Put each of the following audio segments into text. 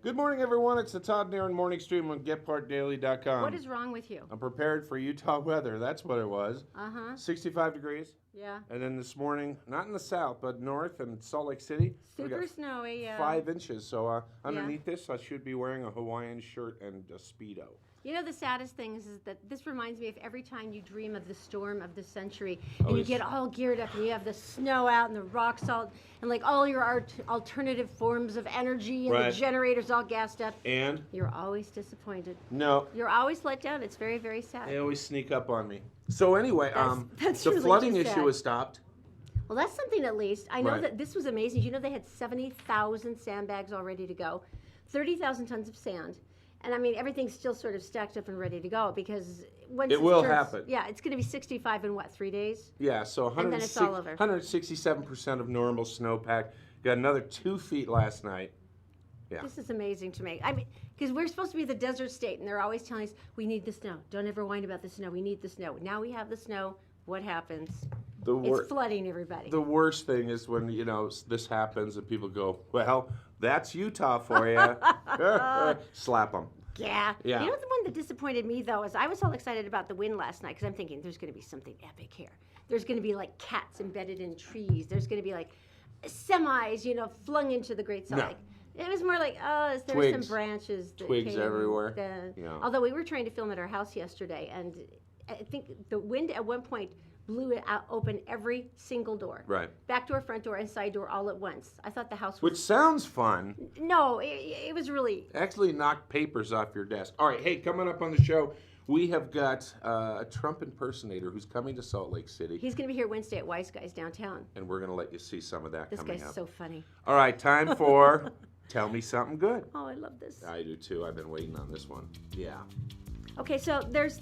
Good morning, everyone. It's the Todd and Erin morning stream on GetPartDaily.com. What is wrong with you? I'm prepared for Utah weather. That's what it was. 65 degrees. Yeah. And then this morning, not in the south, but north and Salt Lake City. we Super got snowy, yeah. 5 inches. So underneath this, I should be wearing a Hawaiian shirt and a Speedo. You know, the saddest thing is that this reminds me of every time you dream of the storm of the century and you get all geared up and you have the snow out and the rock salt and like all your alternative forms of energy and the generators all gassed up. And? You're always disappointed. No. You're always let down. It's very, very sad. They always sneak up on me. So anyway, that's the really flooding too sad. issue has stopped. Well, that's something at least. I know that this was amazing. You know, they had 70,000 sandbags all ready to go, 30,000 tons of sand. And I mean, everything's still sort of stacked up and ready to go because once it will happen. Yeah, it's going to be 65 in 3 days? Yeah, so and then it's all over. 167% of normal snowpack. Got another 2 feet last night. Yeah. This is amazing to me. I mean, because we're supposed to be the desert state, and they're always telling us, we need the snow. Don't ever whine about the snow. We need the snow. Now we have the snow. What happens? It's flooding everybody. The worst thing is when, you know, this happens and people go, well, that's Utah for you. Slap them. Yeah. You know, the one that disappointed me, though, is I was all excited about the wind last night because I'm thinking there's going to be something epic here. There's going to be, like, cats embedded in trees. There's going to be, like, semis, you know, flung into the Great Salt Lake. It was more like, oh, there were some branches. Twigs everywhere. Although we were trying to film at our house yesterday, and I think the wind at one point blew it out, open every single door. Right. Back door, front door, and side door all at once. I thought the house was... Which sounds fun. No, it was really... Actually knocked papers off your desk. All right, hey, coming up on the show, we have got a Trump impersonator who's coming to Salt Lake City. He's going to be here Wednesday at Wise Guys downtown. And we're going to let you see some of that coming up. This guy's so funny. All right, time for Tell Me Something Good. Oh, I love this. I do too. I've been waiting on this one. Yeah. Okay, so there's...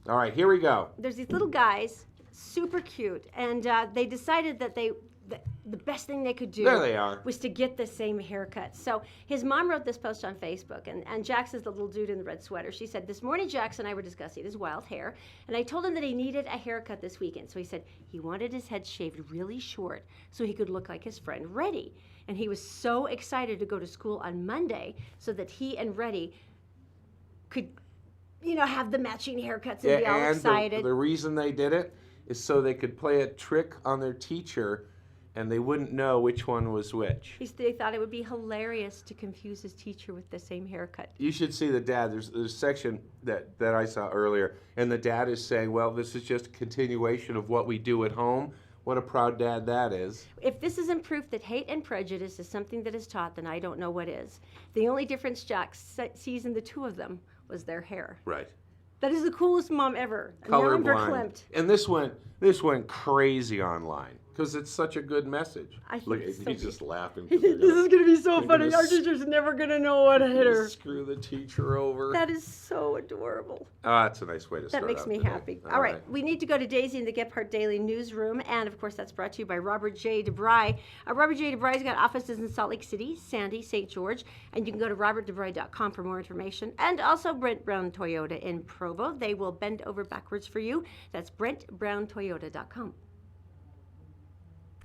All right, here we go. There's these little guys, super cute, and they decided that the best thing they could do was to get the same haircut. So his mom wrote this post on Facebook, and Jax is the little dude in the red sweater. She said, this morning Jax and I were discussing his wild hair, and I told him that he needed a haircut this weekend. So he said he wanted his head shaved really short so he could look like his friend Reddy. And he was so excited to go to school on Monday so that he and Reddy could... you know, have the matching haircuts and be all excited. The reason they did it is so they could play a trick on their teacher and they wouldn't know which one was which. They thought it would be hilarious to confuse his teacher with the same haircut. You should see the dad. There's a section that I saw earlier, and the dad is saying, well, this is just a continuation of what we do at home. What a proud dad that is. If this isn't proof that hate and prejudice is something that is taught, then I don't know what is. The only difference Jack sees in the two of them was their hair. Right. That is the coolest mom ever. Colorblind. And this went crazy online because it's such a good message. Look, he's just laughing. This is going to be so funny. Our teacher's never going to know what hit her. Screw the teacher over. That is so adorable. Oh, that's a nice way to start. That makes me happy. All right. We need to go to Daisy in the Get Part Daily newsroom. And, of course, that's brought to you by Robert J. DeBry. Robert J. DeBry's got offices in Salt Lake City, Sandy, St. George. And you can go to robertdebry.com for more information. And also Brent Brown Toyota in Provo. They will bend over backwards for you. That's brentbrowntoyota.com.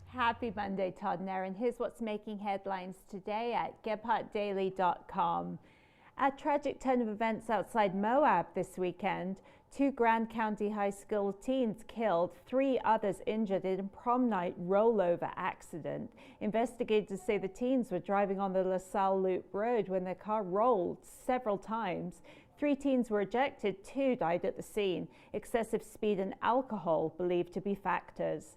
Happy Monday, Todd and Erin. Here's what's making headlines today at GetPartDaily.com. A tragic turn of events outside Moab this weekend. 2 Grand County High School teens killed, 3 others injured in a prom night rollover accident. Investigators say the teens were driving on the LaSalle Loop Road when their car rolled several times. 3 teens were ejected, 2 died at the scene. Excessive speed and alcohol believed to be factors.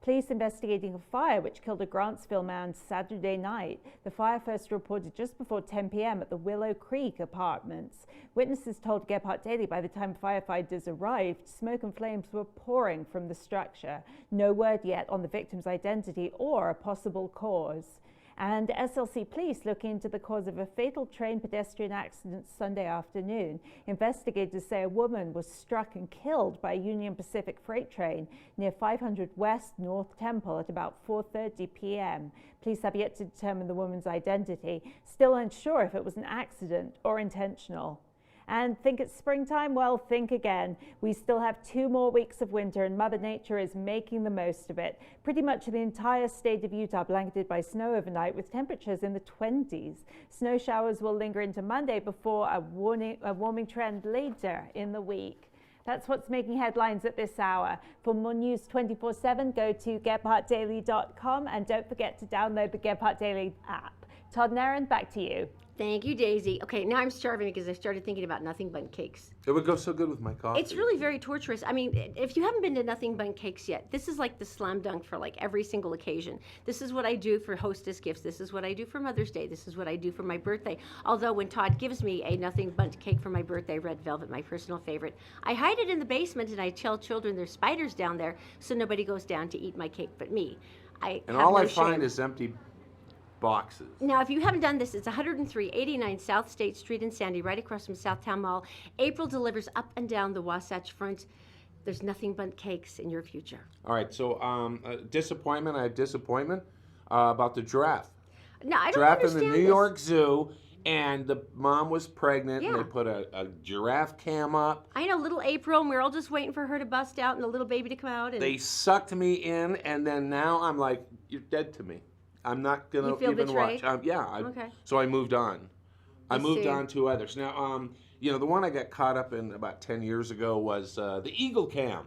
Police investigating a fire which killed a Grantsville man Saturday night. The fire first reported just before 10 p.m. at the Willow Creek apartments. Witnesses told Gephardt Daily by the time firefighters arrived, smoke and flames were pouring from the structure. No word yet on the victim's identity or a possible cause. And SLC police looking into the cause of a fatal train pedestrian accident Sunday afternoon. Investigators say a woman was struck and killed by a Union Pacific freight train near 500 West North Temple at about 4:30 p.m. Police have yet to determine the woman's identity, still unsure if it was an accident or intentional. And think it's springtime? Well, think again. We still have 2 more weeks of winter and Mother Nature is making the most of it. Pretty much the entire state of Utah blanketed by snow overnight with temperatures in the 20s. Snow showers will linger into Monday before a warming trend later in the week. That's what's making headlines at this hour. For more news 24/7, go to GephartDaily.com and don't forget to download the Gephardt Daily app. Todd and Erin, back to you. Thank you, Daisy. Okay, now I'm starving because I started thinking about Nothing Bundt Cakes. It would go so good with my coffee. It's really very torturous. I mean, if you haven't been to Nothing Bundt Cakes yet, this is like the slam dunk for like every single occasion. This is what I do for hostess gifts. This is what I do for Mother's Day. This is what I do for my birthday. Although when Todd gives me a Nothing Bundt cake for my birthday, red velvet, my personal favorite, I hide it in the basement and I tell children there's spiders down there so nobody goes down to eat my cake but me. And all I find is empty boxes. Now, if you haven't done this, it's 10389 South State Street in Sandy, right across from Southtown Mall. April delivers up and down the Wasatch Front. There's Nothing Bundt Cakes in your future. All right, so disappointment. I have disappointment about the giraffe. No, I don't Giraffe in understand the New this. York Zoo, and the mom was pregnant, and Yeah. they put a giraffe cam up. I know, little April, and we're all just waiting for her to bust out and the little baby to come out. And They sucked me in, and then now I'm like, you're dead to me. I'm not gonna You feel even betrayed? watch. Okay. So I moved on. I moved see. on to others. Now, the one I got caught up in about 10 years ago was the Eagle Cam,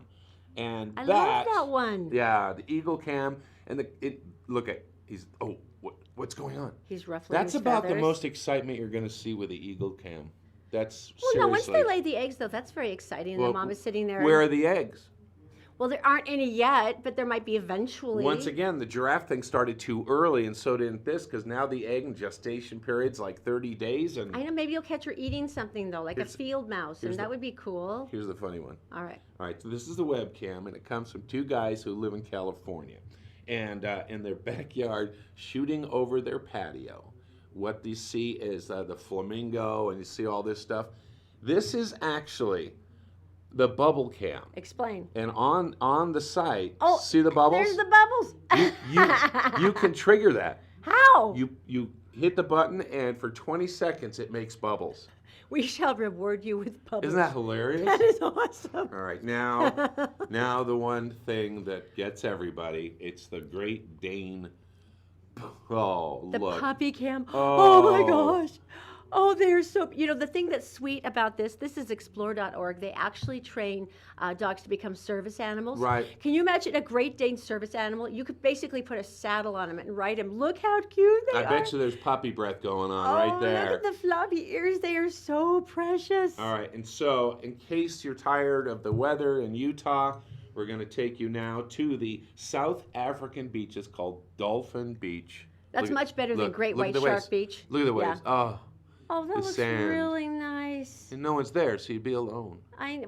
and I love that one. Yeah, the Eagle Cam, and what's going on? He's ruffling That's his about the feathers. most excitement you're going to see with the Eagle Cam. That's Well, seriously. no, once they lay the eggs, though, that's very exciting. Well, the mom is sitting there. Where are the eggs? Well, there aren't any yet, but there might be eventually. Once again, the giraffe thing started too early, and so didn't this, because now the egg and gestation period's like 30 days. And I know, maybe you'll catch her eating something, though, like a field mouse, and that would be cool. here's the funny one. All right. All right, so this is the webcam, and it comes from 2 guys who live in California, and in their backyard, shooting over their patio. What you see is the flamingo, and you see all this stuff. This is actually the bubble cam. Explain. And on the site, Oh, see the bubbles? There's the bubbles. You can trigger that. How? You hit the button, and for 20 seconds, it makes bubbles. We shall reward you with bubbles. Isn't that hilarious? That is awesome. All right, now the one thing that gets everybody, it's the Great Dane. Oh, The look. puppy cam. Oh. Oh my gosh. Oh, they're so, the thing that's sweet about this is explore.org. They actually train dogs to become service animals. Right. Can you imagine a Great Dane service animal? You could basically put a saddle on him and ride him. Look how cute they are. I bet you there's puppy breath going on right there. Look at the floppy ears. They are so precious. All right, and so in case you're tired of the weather in Utah, we're going to take you now to the South African beaches called Dolphin Beach. That's much better than Great White Shark Beach. Look at the waves. Yeah. Oh, that looks sand. really nice. And no one's there, so you'd be alone.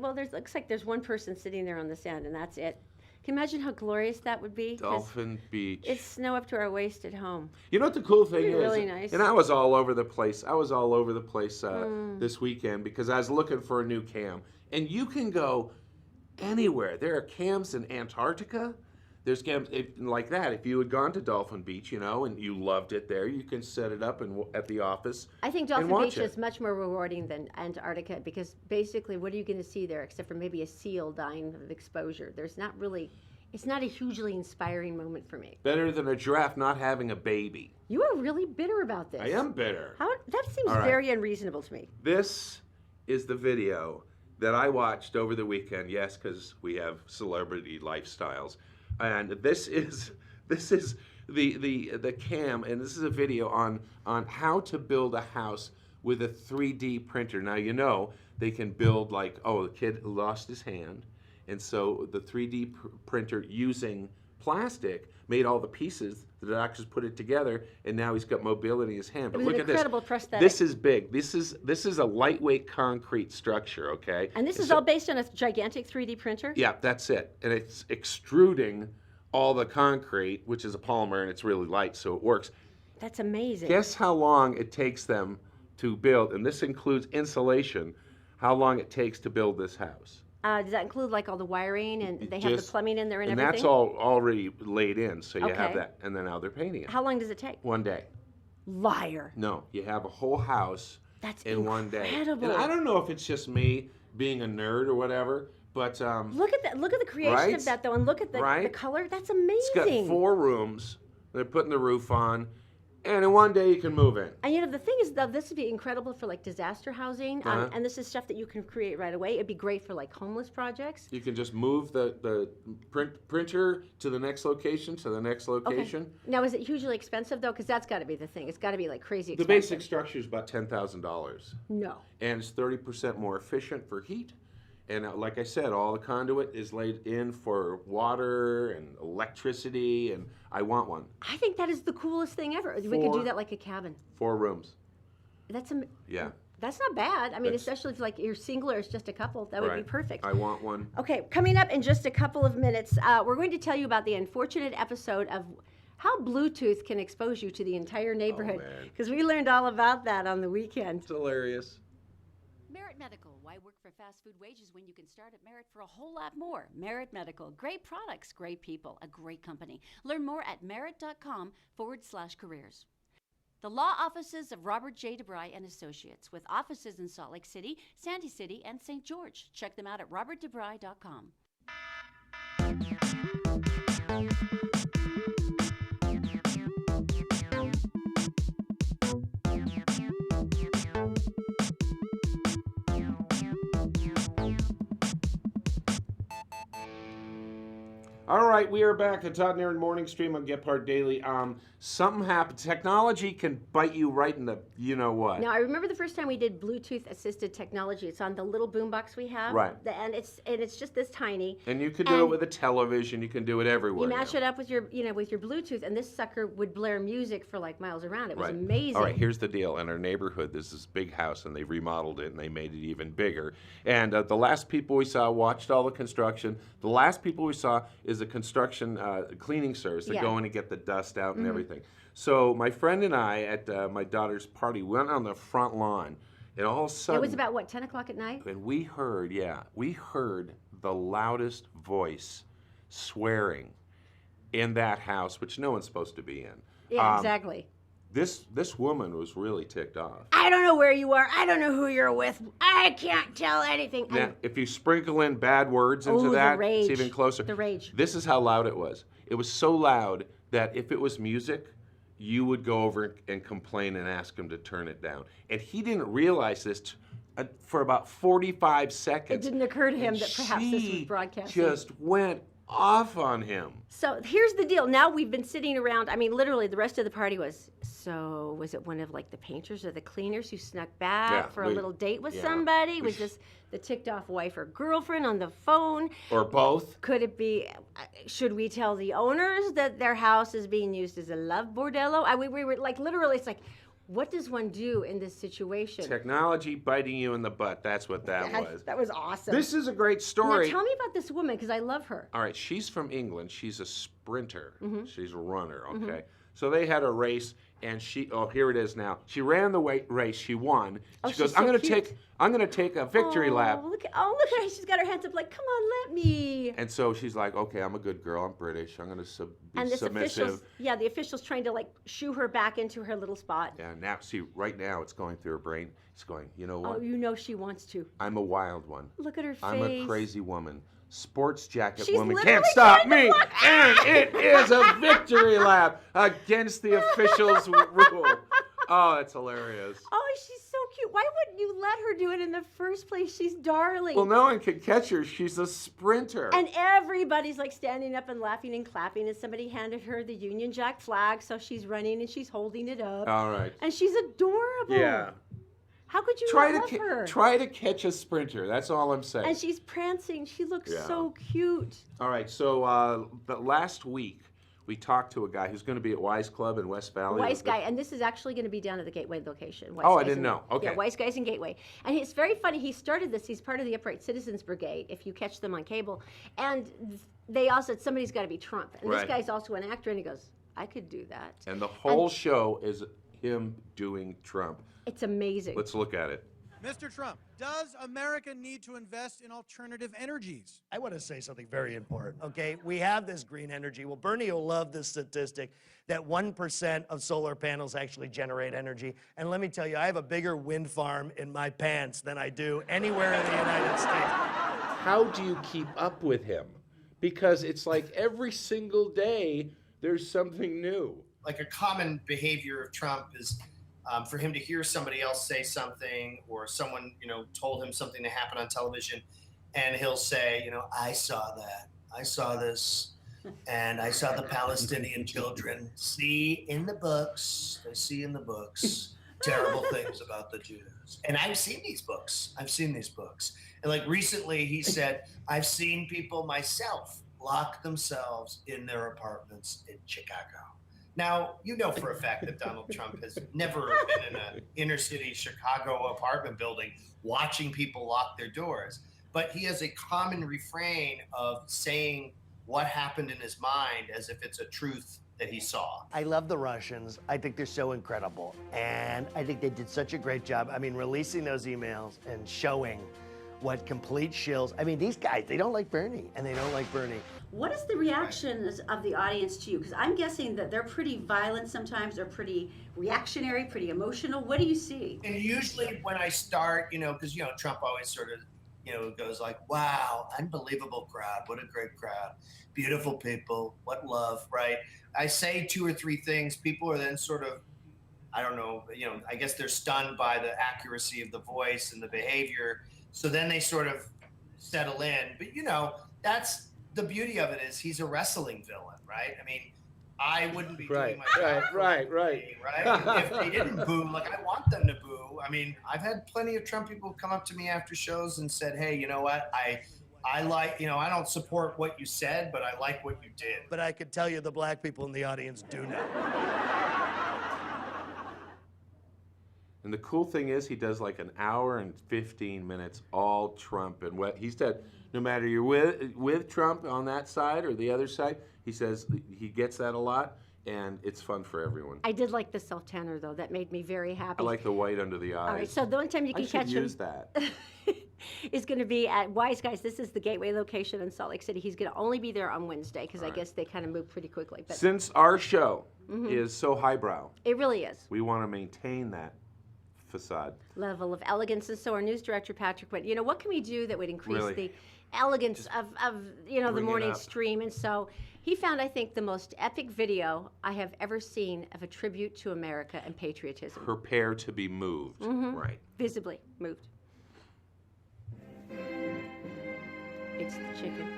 Looks like there's one person sitting there on the sand, and that's it. Can you imagine how glorious that would be? 'Cause Dolphin Beach. it's snow up to our waist at home. You know what the cool thing It'd is? be really nice. And I was all over the place. This weekend because I was looking for a new cam. And you can go anywhere. There are cams in Antarctica. There's cams like that. If you had gone to Dolphin Beach, and you loved it there, you can set it up at the office. I think and Dolphin watch Beach it. is much more rewarding than Antarctica because basically, what are you going to see there except for maybe a seal dying of exposure? It's not a hugely inspiring moment for me. Better than a giraffe not having a baby. You are really bitter about this. I am bitter. That seems All right. very unreasonable to me. This is the video that I watched over the weekend. Yes, because we have celebrity lifestyles. And this is the cam, and this is a video on how to build a house with a 3D printer. Now they can build the kid lost his hand, and so the 3D printer using plastic made all the pieces. The doctors put it together, and now he's got mobility in his hand. But It was look an at this. incredible prosthetic. This is big. This is a lightweight concrete structure. Okay. And this is all based on a gigantic 3D printer? Yeah, that's it. And it's extruding all the concrete, which is a polymer, and it's really light, so it works. That's amazing. Guess how long it takes them to build, and this includes insulation, how long it takes to build this house. Does that include all the wiring and they have the plumbing in there and And everything? that's all already laid in, so you have Okay. that. And then now they're painting it. How long does it take? 1 day. Liar. No, you have a whole house That's in one day. incredible. And I don't know if it's just me being a nerd or whatever, but look at that. Look at the creation of that, though, and look at the color. That's amazing. It's got 4 rooms. They're putting the roof on, and in one day you can move in. And the thing is, though, this would be incredible for like disaster housing, and this is stuff that you can create right away. It'd be great for like homeless projects. You can just move the printer to the next location, Okay. Now, is it hugely expensive though? Because that's got to be the thing. It's got to be like crazy The expensive. basic structure is about $10,000. No. And it's 30% more efficient for heat. And like I said, all the conduit is laid in for water and electricity, and I want one. I think that is the coolest thing ever. We could do that like a cabin. 4 rooms. That's Yeah. That's not bad. I mean, especially if like you're single or it's just a couple, that would be perfect. I want one. Okay, coming up in just a couple of minutes, we're going to tell you about the unfortunate episode of how Bluetooth can expose you to the entire neighborhood. Because we learned all about that on the weekend. It's hilarious. Merit Medical. Why work for fast food wages when you can start at Merit for a whole lot more? Merit Medical. Great products, great people, a great company. Learn more at merit.com/careers. The law offices of Robert J. DeBry and Associates, with offices in Salt Lake City, Sandy City, and St. George. Check them out at robertdebry.com. All right, we are back. The Todd and Erin Morning Stream on Gephardt Daily. Something happened. Technology can bite you right in the you-know-what. Now, I remember the first time we did Bluetooth-assisted technology. It's on the little boombox we have. Right. And it's just this tiny. And you can do it with a television. You can do it everywhere. You mash it up with your Bluetooth, and this sucker would blare music for like miles around. It was amazing. All right, here's the deal. In our neighborhood, there's this big house, and they remodeled it, and they made it even bigger. And the last people we saw watched all the construction. The last people we saw is the construction cleaning service. They go in and get the dust out and everything. So my friend and I, at my daughter's party, went on the front lawn, and all of a sudden... It was about, what, 10 o'clock at night? And we heard the loudest voice swearing in that house, which no one's supposed to be in. Yeah, exactly. This woman was really ticked off. I don't know where you are. I don't know who you're with. I can't tell anything. Now, if you sprinkle in bad words into that, it's even closer. The rage. This is how loud it was. It was so loud that if it was music, you would go over and complain and ask him to turn it down. And he didn't realize this for about 45 seconds. It didn't occur to him that perhaps this was broadcasting. Just went off on him. So here's the deal. Now we've been sitting around. I mean, literally, the rest of the party was. So was it one of like the painters or the cleaners who snuck back for a little date with somebody? Was this the ticked off wife or girlfriend on the phone? Or both? Could it be? Should we tell the owners that their house is being used as a love bordello? We were like literally. It's like, what does one do in this situation? Technology biting you in the butt. That's what that was. That was awesome. This is a great story. Now tell me about this woman, because I love her. All right, she's from England. She's a sprinter. She's a runner, okay? So they had a race, and here it is now. She ran the race. She won. She goes, I'm going to take a victory lap. Look at her. She's got her hands up like, come on, let me. And so she's like, okay, I'm a good girl. I'm British. I'm going to be submissive. The official's trying to like shoo her back into her little spot. Yeah, now, see, right now it's going through her brain. It's going, you know what? Oh, you know she wants to. I'm a wild one. Look at her face. I'm a crazy woman. Sports jacket She's woman literally can't stop trying to me. block- And it is a victory lap against the officials' rule. Oh, that's hilarious. Oh, she's so cute. Why wouldn't you let her do it in the first place? She's darling. Well, no one can catch her. She's a sprinter. And everybody's like standing up and laughing and clapping, and somebody handed her the Union Jack flag, so she's running and she's holding it up. All right. And she's adorable. Yeah. How could you not love her? Try to catch a sprinter. That's all I'm saying. And she's prancing. She looks so cute. All right. So last week we talked to a guy who's going to be at Wise Club in West Valley. Wise Guy, and this is actually going to be down at the Gateway location. I didn't know. Okay. Yeah, Wise Guy's in Gateway. And it's very funny. He started this. He's part of the Upright Citizens Brigade, if you catch them on cable. And they all said, somebody's got to be Trump. And this guy's also an actor, and he goes, I could do that. And the whole show is him doing Trump. It's amazing. Let's look at it. Mr. Trump, does America need to invest in alternative energies? I want to say something very important, okay? We have this green energy. Well, Bernie will love this statistic that 1% of solar panels actually generate energy. And let me tell you, I have a bigger wind farm in my pants than I do anywhere in the United States. How do you keep up with him? Because it's like every single day there's something new. Like a common behavior of Trump is for him to hear somebody else say something, or someone, told him something to happen on television, and he'll say, I saw that. I saw this, and I saw the Palestinian children see in the books. They see in the books terrible things about the Jews. And I've seen these books. And like recently he said, I've seen people myself lock themselves in their apartments in Chicago. Now, you know for a fact that Donald Trump has never been in an inner city Chicago apartment building watching people lock their doors. But he has a common refrain of saying what happened in his mind as if it's a truth that he saw. I love the Russians. I think they're so incredible. And I think they did such a great job. I mean, releasing those emails and showing what complete shills. I mean, these guys, they don't like Bernie, and they don't like Bernie. What is the reaction of the audience to you? Because I'm guessing that they're pretty violent sometimes, they're pretty reactionary, pretty emotional. What do you see? And usually when I start, because, Trump always sort of, goes like, wow, unbelievable crowd. What a great crowd. Beautiful people. What love, right? I say 2 or 3 things. People are then sort of, I don't know, I guess they're stunned by the accuracy of the voice and the behavior. So then they sort of settle in. But, that's the beauty of it, is he's a wrestling villain, right? I mean, I wouldn't be doing my job. Right. If they didn't boo, like I want them to boo. I mean, I've had plenty of Trump people come up to me after shows and said, hey, you know what? I like, I don't support what you said, but I like what you did. But I could tell you the black people in the audience do know. And the cool thing is he does like an hour and 15 minutes all Trump. And what he said, no matter you're with Trump on that side or the other side, he says he gets that a lot, and it's fun for everyone. I did like the self-tanner, though. That made me very happy. I like the white under the eyes. All right, so the only time you can catch him use that. is going to be at Wise Guys. This is the gateway location in Salt Lake City. He's going to only be there on Wednesday because I guess they kind of move pretty quickly. But since our show is so highbrow, it really is. We want to maintain that facade. Level of elegance. And so our news director, Patrick, went, what can we do that would increase the elegance of the morning stream? And so he found, I think, the most epic video I have ever seen of a tribute to America and patriotism. Prepare to be moved. Right. Visibly moved. It's the chicken.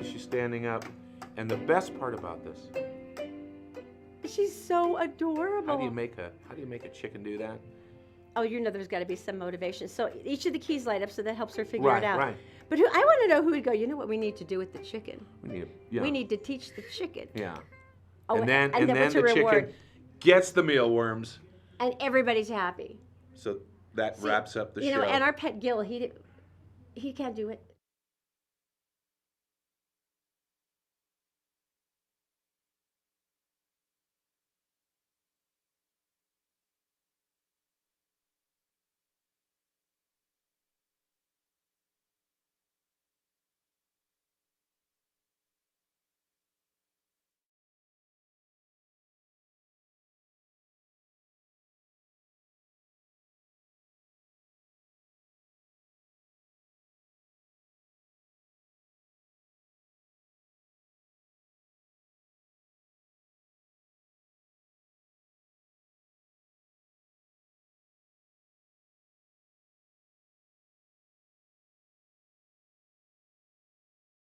She's standing up, and the best part about this, she's so adorable. how do you make a chicken do that? Oh, there's got to be some motivation. So each of the keys light up, so that helps her figure it out. Right. But I want to know who would go, what we need to do with the chicken? We need to teach the chicken. Yeah. Oh, and then what's the her reward? chicken gets the mealworms. And everybody's happy. So that wraps up the show. And our pet Gil, he can't do it.